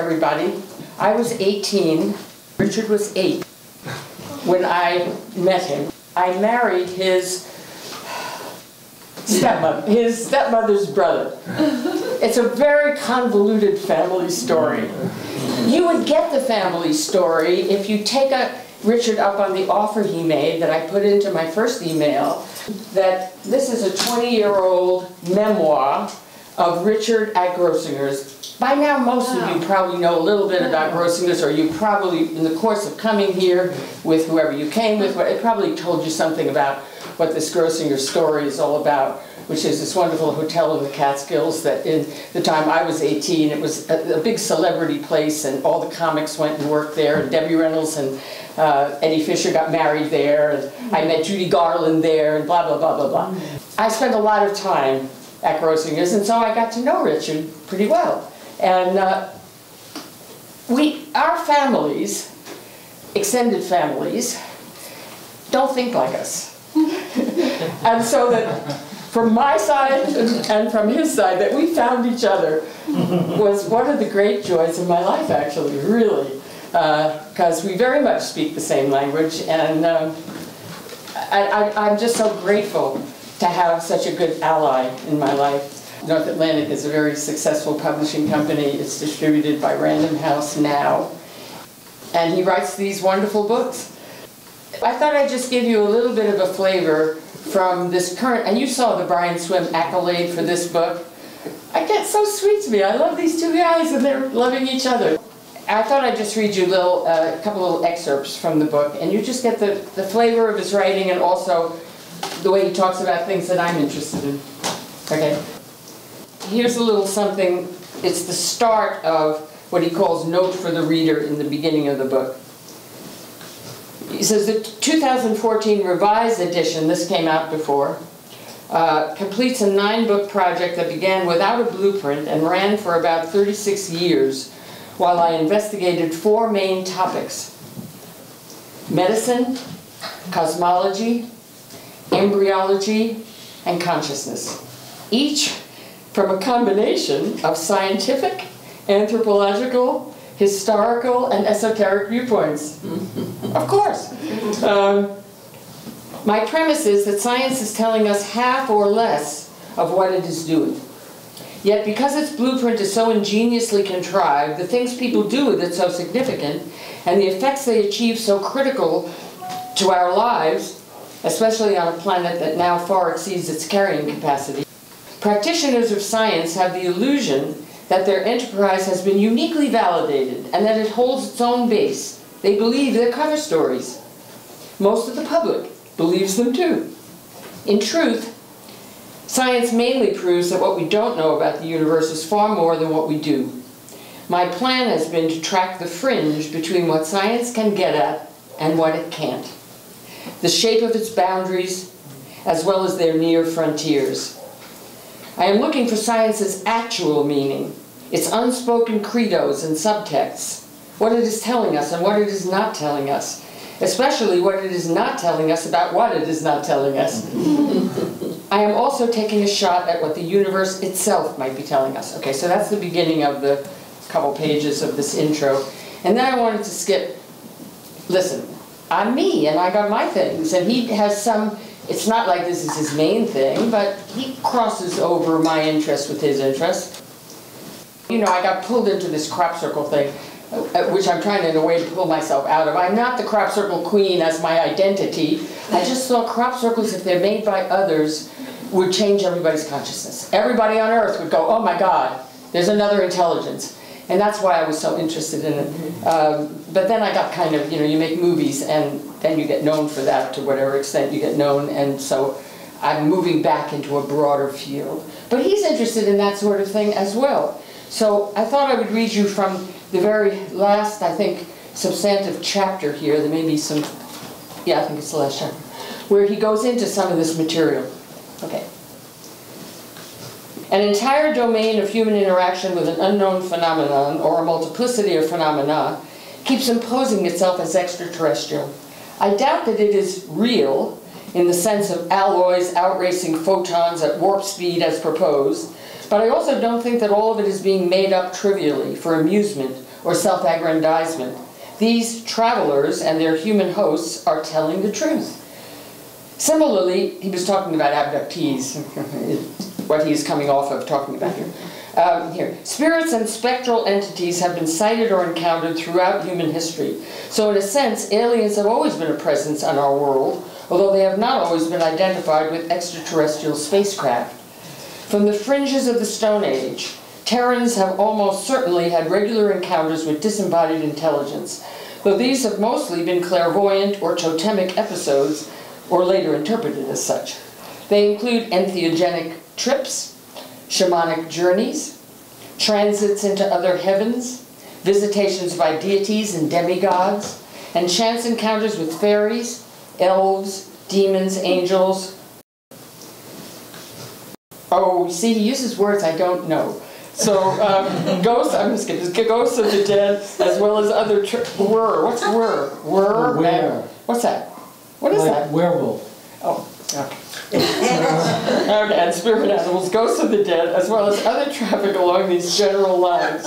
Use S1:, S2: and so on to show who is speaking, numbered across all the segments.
S1: everybody. I was 18, Richard was 8 when I met him. I married his stepmother's brother. It's a very convoluted family story. You would get the family story if you take Richard up on the offer he made that I put into my first email, that this is a 20-year-old memoir of Richard at Grossinger's. By now, most of you probably know a little bit about Grossinger's, or you probably, in the course of coming here with whoever you came with, it probably told you something about what this Grossinger story is all about, which is this wonderful hotel in the Catskills that in the time I was 18, it was a big celebrity place, and all the comics went and worked there, and Debbie Reynolds and Eddie Fisher got married there, and I met Judy Garland there, and blah, blah, blah, blah, blah. I spent a lot of time at Grossinger's, and so I got to know Richard pretty well. And our families, extended families, don't think like us. And so that from my side and from his side, that we found each other was one of the great joys of my life, actually, really. Because we very much speak the same language, and I'm just so grateful to have such a good ally in my life. North Atlantic is a very successful publishing company. It's distributed by Random House now, and he writes these wonderful books. I thought I'd just give you a little bit of a flavor from this current, and you saw the Brian Swim accolade for this book. I get so sweet to me. I love these two guys, and they're loving each other. I thought I'd just read you a couple little excerpts from the book, and you just get the flavor of his writing and also the way he talks about things that I'm interested in. Okay. Here's a little something. It's the start of what he calls Note for the Reader in the beginning of the book. He says the 2014 revised edition, this came out before, completes a 9-book project that began without a blueprint and ran for about 36 years while I investigated 4 main topics: medicine, cosmology, embryology, and consciousness. Each from a combination of scientific, anthropological, historical, and esoteric viewpoints. Of course. My premise is that science is telling us half or less of what it is doing. Yet because its blueprint is so ingeniously contrived, the things people do with it so significant, and the effects they achieve so critical to our lives, especially on a planet that now far exceeds its carrying capacity, practitioners of science have the illusion that their enterprise has been uniquely validated and that it holds its own base. They believe their cover stories. Most of the public believes them too. In truth, science mainly proves that what we don't know about the universe is far more than what we do. My plan has been to track the fringe between what science can get at and what it can't, the shape of its boundaries, as well as their near frontiers. I am looking for science's actual meaning, its unspoken credos and subtexts, what it is telling us and what it is not telling us, especially what it is not telling us about what it is not telling us. I am also taking a shot at what the universe itself might be telling us. Okay, so that's the beginning of the couple pages of this intro. And then I wanted to skip, listen, I'm me and I got my things, and he has some. It's not like this is his main thing, but he crosses over my interest with his interest. You know, I got pulled into this crop circle thing, which I'm trying in a way to pull myself out of. I'm not the crop circle queen as my identity. I just thought crop circles, if they're made by others, would change everybody's consciousness. Everybody on Earth would go, oh my God, there's another intelligence. And that's why I was so interested in it. But then I got kind of, you know, you make movies and then you get known for that to whatever extent you get known, and so I'm moving back into a broader field. But he's interested in that sort of thing as well. So I thought I would read you from the very last, I think, substantive chapter here. There may be some, yeah, I think it's the last chapter, where he goes into some of this material. Okay. An entire domain of human interaction with an unknown phenomenon, or a multiplicity of phenomena, keeps imposing itself as extraterrestrial. I doubt that it is real, in the sense of alloys outracing photons at warp speed as proposed, but I also don't think that all of it is being made up trivially for amusement or self-aggrandizement. These travelers and their human hosts are telling the truth. Similarly, he was talking about abductees, what he's coming off of talking about here. Spirits and spectral entities have been sighted or encountered throughout human history. So in a sense, aliens have always been a presence on our world, although they have not always been identified with extraterrestrial spacecraft. From the fringes of the Stone Age, Terrans have almost certainly had regular encounters with disembodied intelligence, though these have mostly been clairvoyant or totemic episodes, or later interpreted as such. They include entheogenic trips, shamanic journeys, transits into other heavens, visitations by deities and demigods, and chance encounters with fairies, elves, demons, angels. Oh, see, he uses words I don't know. So, ghosts, I'm just kidding, ghosts of the dead, as well as other, what's were? What's that? What is that?
S2: Werewolf.
S1: Oh, okay. Okay, and spirit animals, ghosts of the dead, as well as other traffic along these general lines.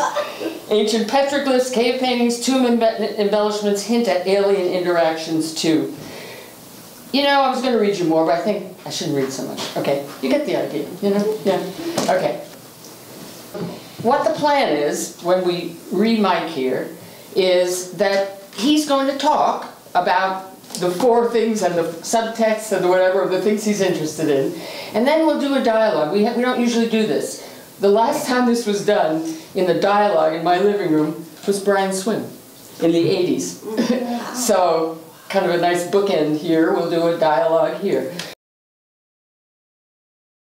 S1: Ancient petroglyphs, cave paintings, tomb embellishments hint at alien interactions too. You know, I was going to read you more, but I think I shouldn't read so much. Okay, you get the idea, you know? Yeah. Okay. What the plan is, when we re-mic here, is that he's going to talk about the four things and the subtext and the whatever, the things he's interested in. And then we'll do a dialogue. We don't usually do this. The last time this was done in the dialogue in my living room was Brian Swim in the 80s. So, kind of a nice bookend here. We'll do a dialogue here.